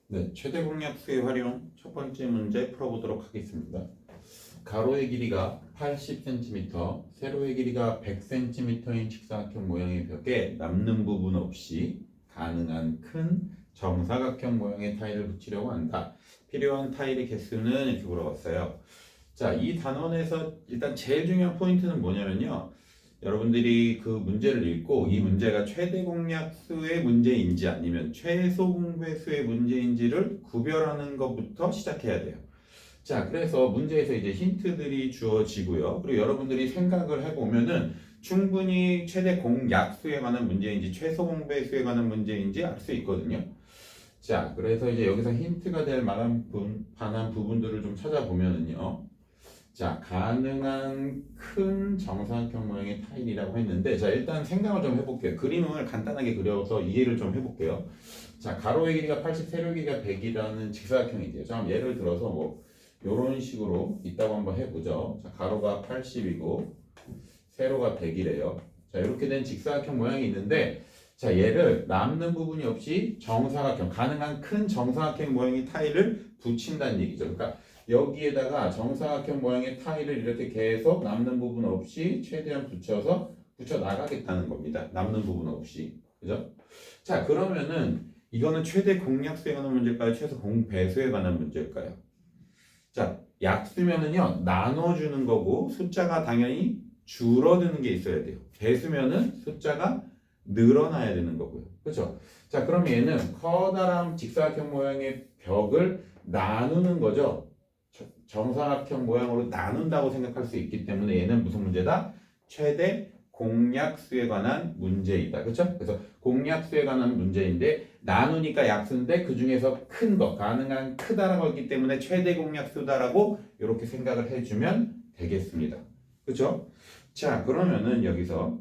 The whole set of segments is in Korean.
네, 최대 공약수의 활용 첫 번째 문제 풀어보도록 하겠습니다. 가로의 길이가 80cm, 세로의 길이가 100cm인 직사각형 모양의 벽에 남는 부분 없이 가능한 큰 정사각형 모양의 타일을 붙이려고 한다. 필요한 타일의 개수는 이렇게 물어봤어요. 자, 이 단원에서 일단 제일 중요한 포인트는 뭐냐면요. 여러분들이 그 문제를 읽고 이 문제가 최대 공약수의 문제인지 아니면 최소 공배수의 문제인지를 구별하는 것부터 시작해야 돼요. 자, 그래서 문제에서 이제 힌트들이 주어지고요. 그리고 여러분들이 생각을 해보면은 충분히 최대 공약수에 관한 문제인지 최소 공배수에 관한 문제인지 알 수 있거든요. 자, 그래서 이제 여기서 힌트가 될 만한 부분들을 좀 찾아보면은요. 자, 가능한 큰 정사각형 모양의 타일이라고 했는데, 자, 일단 생각을 좀 해볼게요. 그림을 간단하게 그려서 이해를 좀 해볼게요. 자, 가로의 길이가 80, 세로의 길이가 100이라는 직사각형이돼요. 자, 예를 들어서 뭐 이런 식으로 있다고 한번 해보죠. 자, 가로가 80이고 세로가 100이래요. 자, 이렇게 된 직사각형 모양이 있는데, 자, 얘를 남는 부분이 없이 정사각형, 가능한 큰 정사각형 모양의 타일을 붙인다는 얘기죠. 그러니까 여기에다가 정사각형 모양의 타일을 이렇게 계속 남는 부분 없이 최대한 붙여 나가겠다는 겁니다. 남는 부분 없이. 그죠? 자, 그러면은 이거는 최대 공약수에 관한 문제일까요? 최소 공배수에 관한 문제일까요? 자, 약수면은요, 나눠주는 거고 숫자가 당연히 줄어드는 게 있어야 돼요. 배수면은 숫자가 늘어나야 되는 거고요. 그렇죠? 자, 그럼 얘는 커다란 직사각형 모양의 벽을 나누는 거죠. 정사각형 모양으로 나눈다고 생각할 수 있기 때문에 얘는 무슨 문제다? 최대 공약수에 관한 문제이다. 그렇죠? 그래서 공약수에 관한 문제인데 나누니까 약수인데 그 중에서 큰 거, 가능한 크다라고 했기 때문에 최대 공약수다라고 이렇게 생각을 해주면 되겠습니다. 그렇죠? 자, 그러면은 여기서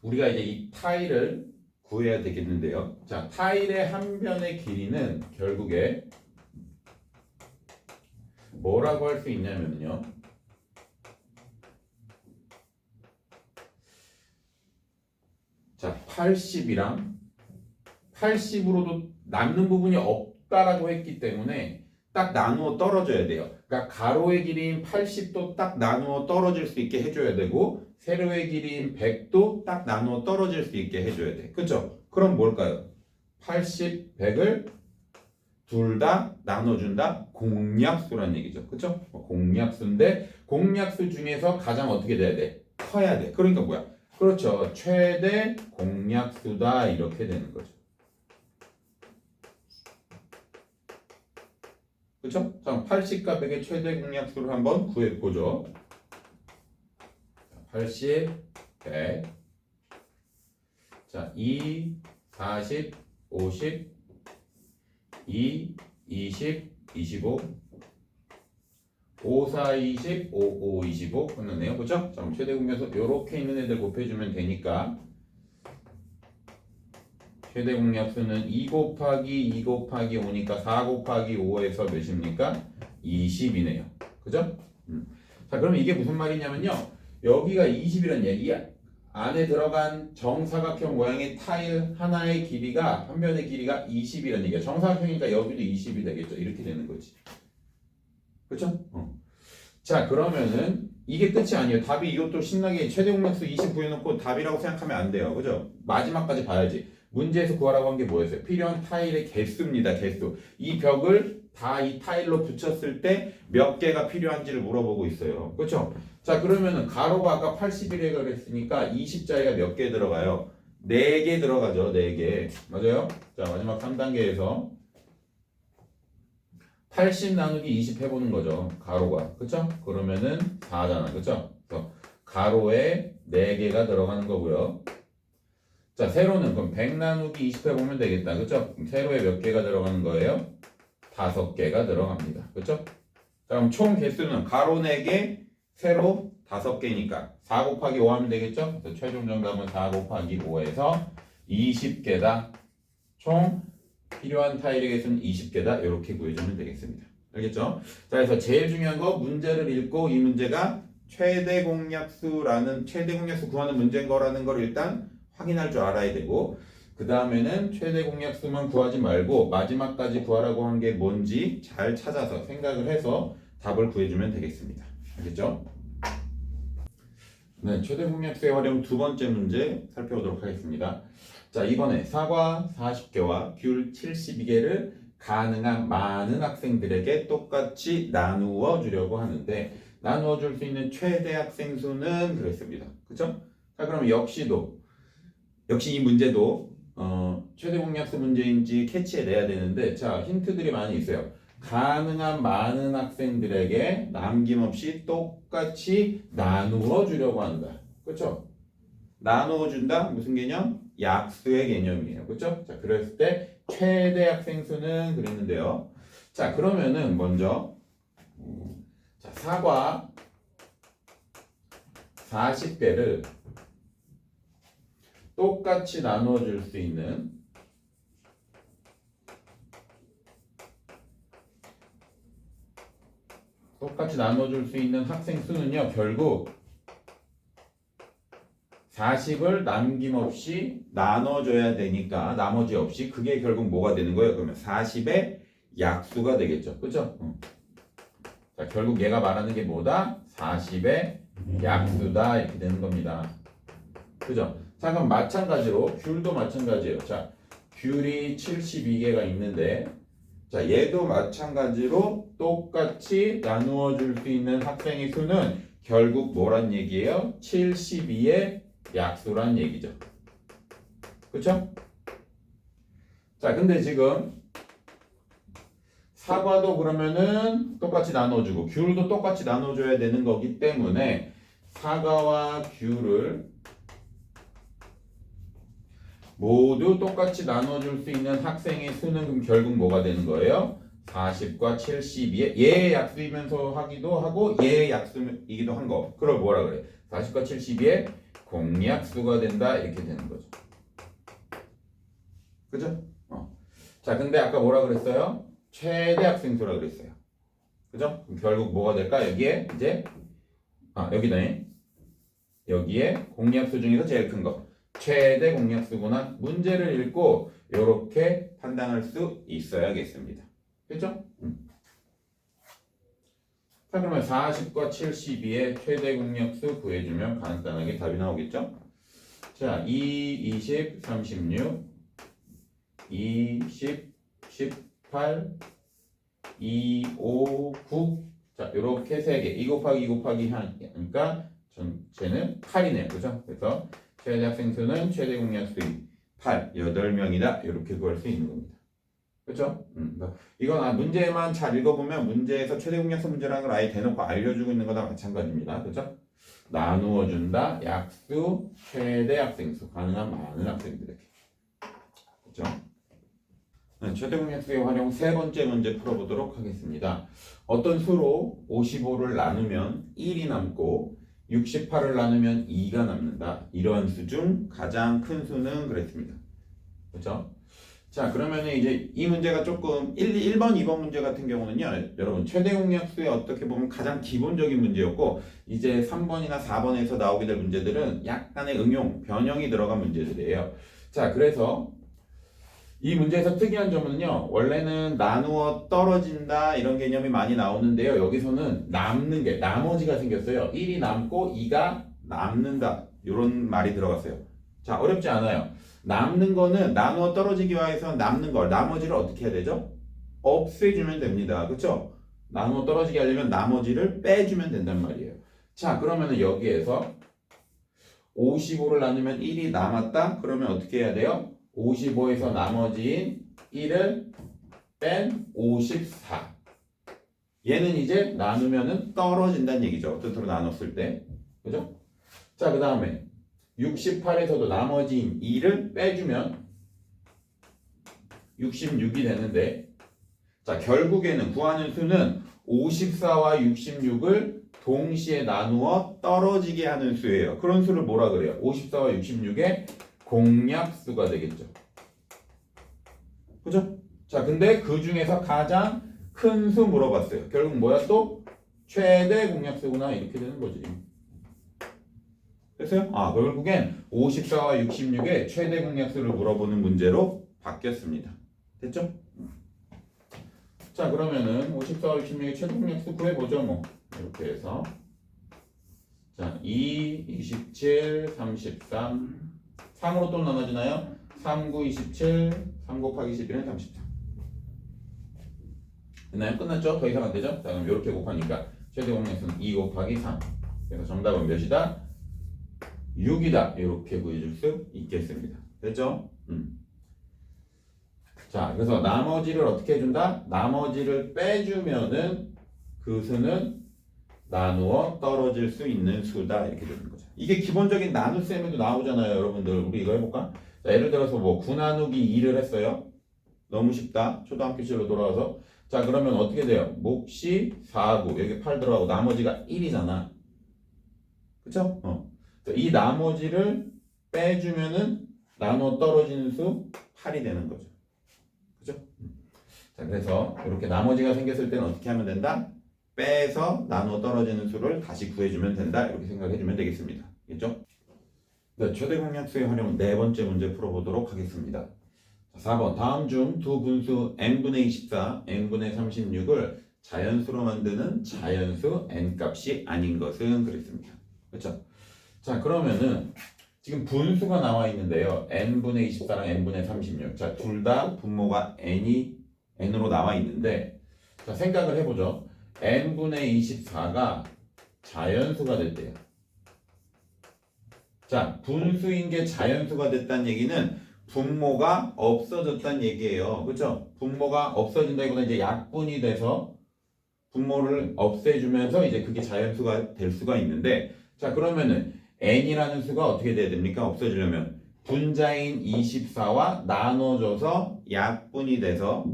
우리가 이제 이 타일을 구해야 되겠는데요. 자, 타일의 한 변의 길이는 결국에 뭐라고 할 수 있냐면요. 자, 80이랑 80으로도 남는 부분이 없다라고 했기 때문에 딱 나누어 떨어져야 돼요. 그러니까 가로의 길이인 80도 딱 나누어 떨어질 수 있게 해줘야 되고 세로의 길이인 100도 딱 나누어 떨어질 수 있게 해줘야 돼. 그쵸? 그럼 뭘까요? 80, 100을 둘 다 나눠준다? 공약수라는 얘기죠. 그쵸? 공약수인데 공약수 중에서 가장 어떻게 돼야 돼? 커야 돼. 그러니까 뭐야? 그렇죠. 최대 공약수다 이렇게 되는 거죠. 그쵸? 자, 80과 100의 최대 공약수를 한번 구해보죠. 80, 100. 자, 2, 40, 50, 2, 20, 25, 5, 4, 20, 5, 5, 25 끝났네요. 그죠? 자, 그럼 최대 공약수 이렇게 있는 애들 곱해주면 되니까 최대 공약수는 2 곱하기 2 곱하기 5니까 4 곱하기 5에서 몇입니까? 20이네요. 그죠? 자, 그럼 이게 무슨 말이냐면요. 여기가 20이라는 얘기. 이 안에 들어간 정사각형 모양의 타일 하나의 길이가, 한 변의 길이가 20이라는 얘기야. 정사각형이니까 여기도 20이 되겠죠. 이렇게 되는 거지. 그쵸? 자, 그러면은 이게 끝이 아니에요. 답이 이것도 신나게 최대 공약수 20 구해놓고 답이라고 생각하면 안 돼요. 그죠? 마지막까지 봐야지. 문제에서 구하라고 한 게 뭐였어요? 필요한 타일의 개수입니다. 개수. 이 벽을 다 이 타일로 붙였을 때 몇 개가 필요한지를 물어보고 있어요. 그렇죠? 자, 그러면은 가로가 아까 81에 그랬으니까 20자리가 몇 개 들어가요? 4개 들어가죠. 4개. 맞아요? 자, 마지막 3단계에서 80 나누기 20 해보는 거죠. 가로가. 그쵸? 그러면은 4잖아. 그쵸? 그래서 가로에 4개가 들어가는 거고요. 자, 세로는 그럼 100 나누기 20 해보면 되겠다. 그쵸? 그럼 세로에 몇 개가 들어가는 거예요? 5개가 들어갑니다. 그쵸? 자, 그럼 총 개수는 가로 4개, 세로 5개니까 4 곱하기 5 하면 되겠죠? 그래서 최종 정답은 4 곱하기 5에서 20개다. 총 필요한 타일의 개수는 20개다. 이렇게 구해주면 되겠습니다. 알겠죠? 자, 그래서 제일 중요한 거 문제를 읽고 이 문제가 최대 공약수 구하는 문제인 거라는 걸 일단 확인할 줄 알아야 되고 그 다음에는 최대 공약수만 구하지 말고 마지막까지 구하라고 한 게 뭔지 잘 찾아서 생각을 해서 답을 구해주면 되겠습니다. 알겠죠? 네, 최대 공약수의 활용 두 번째 문제 살펴보도록 하겠습니다. 자, 이번에 사과 40개와 귤 72개를 가능한 많은 학생들에게 똑같이 나누어 주려고 하는데 나누어 줄 수 있는 최대 학생 수는 그랬습니다. 그렇죠? 자, 그럼 역시 이 문제도 최대 공약수 문제인지 캐치해내야 되는데 자, 힌트들이 많이 있어요. 가능한 많은 학생들에게 남김없이 똑같이 나누어 주려고 한다. 그렇죠? 나누어 준다? 무슨 개념? 약수의 개념이에요. 그렇죠? 자, 그랬을 때 최대 학생 수는 그랬는데요. 자, 그러면은 먼저 자, 사과 40개를 똑같이 나누어 줄 수 있는 학생 수는요, 결국 40을 남김없이 나눠줘야 되니까 나머지 없이 그게 결국 뭐가 되는 거예요? 그러면 40의 약수가 되겠죠. 그죠? 자, 결국 얘가 말하는 게 뭐다? 40의 약수다 이렇게 되는 겁니다. 그죠? 자, 그럼 마찬가지로 귤도 마찬가지예요. 자, 귤이 72개가 있는데 자, 얘도 마찬가지로 똑같이 나누어 줄 수 있는 학생의 수는 결국 뭐란 얘기예요? 72의 약수란 얘기죠. 그쵸? 자, 근데 지금 사과도 그러면은 똑같이 나눠주고 귤도 똑같이 나눠줘야 되는 거기 때문에 사과와 귤을 모두 똑같이 나눠줄 수 있는 학생의 수는 그럼 결국 뭐가 되는 거예요? 40과 72의 얘의 약수이면서 하기도 하고 얘의 약수이기도 한 거. 그걸 뭐라 그래? 40과 72의 공약수가 된다 이렇게 되는 거죠. 그죠? 자, 근데 아까 뭐라 그랬어요? 최대 학생 수라 그랬어요. 그죠? 그럼 결국 뭐가 될까? 여기에 이제 여기네. 여기에 공약수 중에서 제일 큰 거. 최대 공약수구나. 문제를 읽고 이렇게 판단할 수 있어야겠습니다. 그렇죠? 자, 그러면 40과 72의 최대 공약수 구해주면 간단하게 답이 나오겠죠? 자, 2, 20, 36, 2, 10, 18, 2, 5, 9. 자, 이렇게 3개. 2 곱하기 2 곱하기 하니까 전체는 8이네요. 그죠? 그래서 최대 학생 수는 최대 공약수인 8, 8명이다. 이렇게 구할 수 있는 겁니다. 그렇죠? 이건 문제만 잘 읽어보면 문제에서 최대 공약수 문제라는 걸 아예 대놓고 알려주고 있는 거나 마찬가지입니다. 그렇죠? 나누어 준다. 약수, 최대 학생 수. 가능한 많은 학생들에게. 그렇죠? 네, 최대 공약수의 활용 세 번째 문제 풀어보도록 하겠습니다. 어떤 수로 55를 나누면 1이 남고 68을 나누면 2가 남는다. 이러한 수 중 가장 큰 수는 그랬습니다. 그렇죠? 자, 그러면 이제 이 문제가 조금 1번, 2번 문제 같은 경우는요. 여러분 최대 공약수의 어떻게 보면 가장 기본적인 문제였고 이제 3번이나 4번에서 나오게 될 문제들은 약간의 응용, 변형이 들어간 문제들이에요. 자, 그래서 이 문제에서 특이한 점은요. 원래는 나누어 떨어진다 이런 개념이 많이 나오는데요. 여기서는 남는 게 나머지가 생겼어요. 1이 남고 2가 남는다. 이런 말이 들어갔어요. 자, 어렵지 않아요. 남는 거는 나누어 떨어지기 위해서 남는 걸 나머지를 어떻게 해야 되죠? 없애주면 됩니다. 그렇죠? 나누어 떨어지게 하려면 나머지를 빼주면 된단 말이에요. 자, 그러면은 여기에서 55를 나누면 1이 남았다. 그러면 어떻게 해야 돼요? 55에서 나머지인 1을 뺀 54. 얘는 이제 나누면은 떨어진다는 얘기죠. 어떤 수로 나눴을 때. 그죠? 자, 그 다음에 68에서도 나머지인 2를 빼주면 66이 되는데 자, 결국에는 구하는 수는 54와 66을 동시에 나누어 떨어지게 하는 수예요. 그런 수를 뭐라 그래요? 54와 66의 공약수가 되겠죠. 그죠? 자, 근데 그 중에서 가장 큰 수 물어봤어요. 결국 뭐야 또? 최대 공약수구나 이렇게 되는 거지. 됐어요? 결국엔 54와 66의 최대 공약수를 물어보는 문제로 바뀌었습니다. 됐죠? 자, 그러면은 54와 66의 최대 공약수 구해보죠, 뭐. 이렇게 해서. 자, 2, 27, 33. 3으로 또 나눠지나요? 3, 9, 27, 3 곱하기 11은 33. 됐나요? 끝났죠? 더 이상 안 되죠? 자, 그럼 이렇게 곱하니까 최대 공약수는 2 곱하기 3. 그래서 정답은 몇이다? 6이다. 이렇게 구해줄 수 있겠습니다. 됐죠? 자, 그래서 나머지를 어떻게 해준다? 나머지를 빼주면은 그 수는 나누어 떨어질 수 있는 수다. 이렇게 되는 거죠. 이게 기본적인 나눗셈에도 나오잖아요. 여러분들, 우리 이거 해볼까? 자, 예를 들어서 뭐 9 나누기 2를 했어요. 너무 쉽다. 초등학교 시절로 돌아와서. 자, 그러면 어떻게 돼요? 몫이 4고 여기 8 들어가고 나머지가 1이잖아. 그쵸? 이 나머지를 빼주면은 나눠 떨어지는 수 8이 되는 거죠. 그죠? 자, 그래서 이렇게 나머지가 생겼을 때는 어떻게 하면 된다? 빼서 나눠 떨어지는 수를 다시 구해주면 된다. 이렇게 생각해주면 되겠습니다. 알겠죠? 네, 최대 공약수의 활용 네 번째 문제 풀어보도록 하겠습니다. 자, 4번. 다음 중 두 분수 n분의 24, n분의 36을 자연수로 만드는 자연수 n값이 아닌 것은 그랬습니다. 그렇죠? 자, 그러면은 지금 분수가 나와 있는데요. n분의 24랑 n분의 36. 자, 둘 다 분모가 n으로 나와 있는데, 자, 생각을 해보죠. n분의 24가 자연수가 됐대요. 자, 분수인 게 자연수가 됐다는 얘기는 분모가 없어졌다는 얘기예요. 그렇죠? 분모가 없어진다기보다 이제 약분이 돼서 분모를 없애주면서 이제 그게 자연수가 될 수가 있는데, 자, 그러면은 n이라는 수가 어떻게 돼야 됩니까? 없어지려면 분자인 24와 나눠져서 약분이 돼서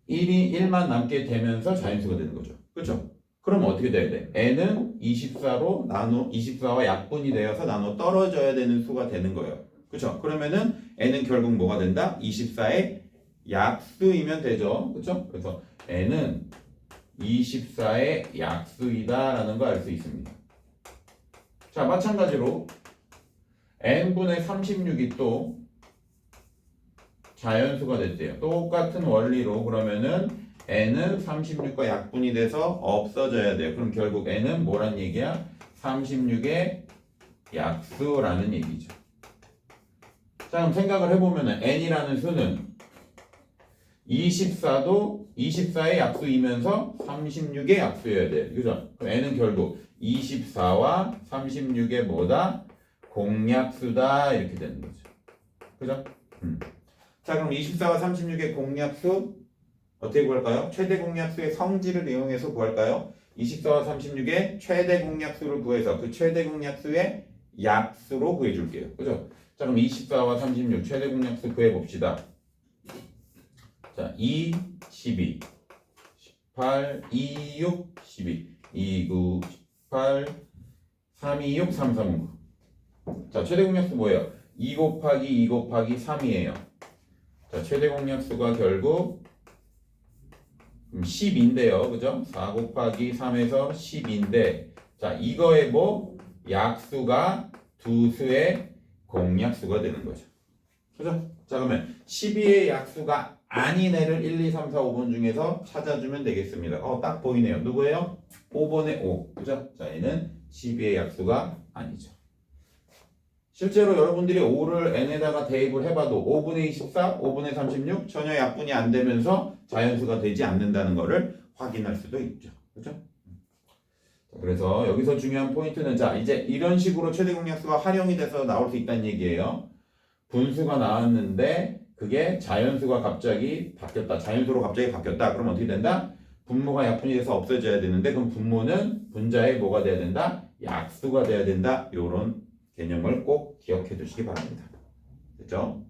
1만 남게 되면서 자연수가 되는 거죠. 그렇죠? 그럼 어떻게 돼야 돼? n은 24와 약분이 되어서 나눠 떨어져야 되는 수가 되는 거예요. 그렇죠? 그러면은 n은 결국 뭐가 된다? 24의 약수이면 되죠. 그렇죠? 그래서 n은 24의 약수이다라는 거 알 수 있습니다. 자, 마찬가지로 n분의 36이 또 자연수가 됐대요. 똑같은 원리로 그러면은 n은 36과 약분이 돼서 없어져야 돼요. 그럼 결국 n은 뭐란 얘기야? 36의 약수라는 얘기죠. 자, 그럼 생각을 해보면은 n이라는 수는 24도 24의 약수이면서 36의 약수여야 돼요. 그죠? 그럼 n은 결국 24와 36의 뭐다? 공약수다. 이렇게 되는 거죠. 그죠? 자, 그럼 24와 36의 공약수 어떻게 구할까요? 최대 공약수의 성질을 이용해서 구할까요? 24와 36의 최대 공약수를 구해서 그 최대 공약수의 약수로 구해줄게요. 그죠? 자, 그럼 24와 36 최대 공약수 구해봅시다. 자, 2, 12, 18, 2, 6, 12, 2, 9, 18, 3, 2, 6, 3, 3, 9. 자, 최대 공약수 뭐예요? 2 곱하기 2 곱하기 3이에요. 자, 최대 공약수가 결국 10인데요. 그죠? 4 곱하기 3에서 10인데, 자, 이거의 뭐? 약수가 두 수의 공약수가 되는 거죠. 그죠? 자, 그러면 12의 약수가 아닌 애를 1, 2, 3, 4, 5번 중에서 찾아주면 되겠습니다. 딱 보이네요. 누구예요? 5번의 5. 그죠? 자, 얘는 12의 약수가 아니죠. 실제로 여러분들이 5를 n에다가 대입을 해봐도 5분의 24, 5분의 36 전혀 약분이 안 되면서 자연수가 되지 않는다는 것을 확인할 수도 있죠. 그렇죠? 그래서 여기서 중요한 포인트는 자, 이제 이런 식으로 최대 공약수가 활용이 돼서 나올 수 있다는 얘기예요. 분수가 나왔는데 그게 자연수가 갑자기 바뀌었다. 자연수로 갑자기 바뀌었다. 그럼 어떻게 된다? 분모가 약분이 돼서 없어져야 되는데 그럼 분모는 분자의 뭐가 돼야 된다? 약수가 돼야 된다. 요런 개념을 꼭 기억해 두시기 바랍니다. 됐죠?